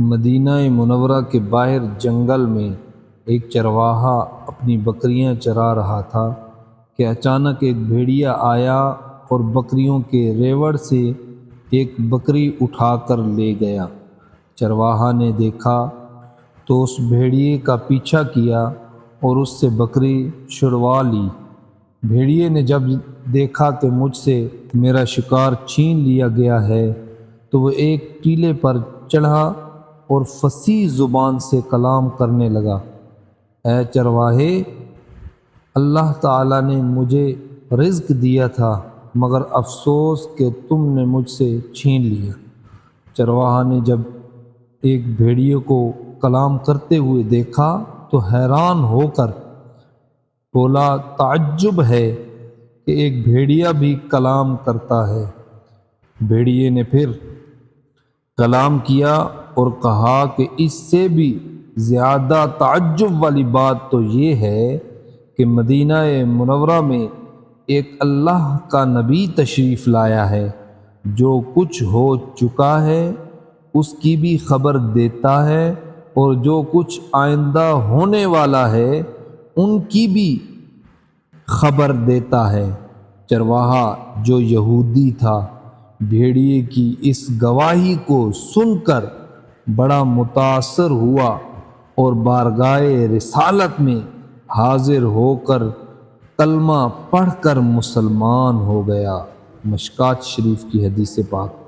مدینہ منورہ کے باہر جنگل میں ایک چرواہا اپنی بکریاں چرا رہا تھا کہ اچانک ایک بھیڑیا آیا اور بکریوں کے ریوڑ سے ایک بکری اٹھا کر لے گیا۔ چرواہا نے دیکھا تو اس بھیڑیے کا پیچھا کیا اور اس سے بکری چھڑوا لی۔ بھیڑیے نے جب دیکھا کہ مجھ سے میرا شکار چھین لیا گیا ہے تو وہ ایک ٹیلے پر چڑھا اور فصیح زبان سے کلام کرنے لگا: اے چرواہے، اللہ تعالیٰ نے مجھے رزق دیا تھا مگر افسوس کہ تم نے مجھ سے چھین لیا۔ چرواہا نے جب ایک بھیڑیے کو کلام کرتے ہوئے دیکھا تو حیران ہو کر بولا: تعجب ہے کہ ایک بھیڑیا بھی کلام کرتا ہے۔ بھیڑیے نے پھر کلام کیا اور کہا کہ اس سے بھی زیادہ تعجب والی بات تو یہ ہے کہ مدینہ منورہ میں ایک اللہ کا نبی تشریف لایا ہے جو کچھ ہو چکا ہے اس کی بھی خبر دیتا ہے اور جو کچھ آئندہ ہونے والا ہے ان کی بھی خبر دیتا ہے۔ چرواہا جو یہودی تھا بھیڑیے کی اس گواہی کو سن کر بڑا متاثر ہوا اور بارگاہ رسالت میں حاضر ہو کر کلمہ پڑھ کر مسلمان ہو گیا۔ مشکوٰۃ شریف کی حدیث پاک۔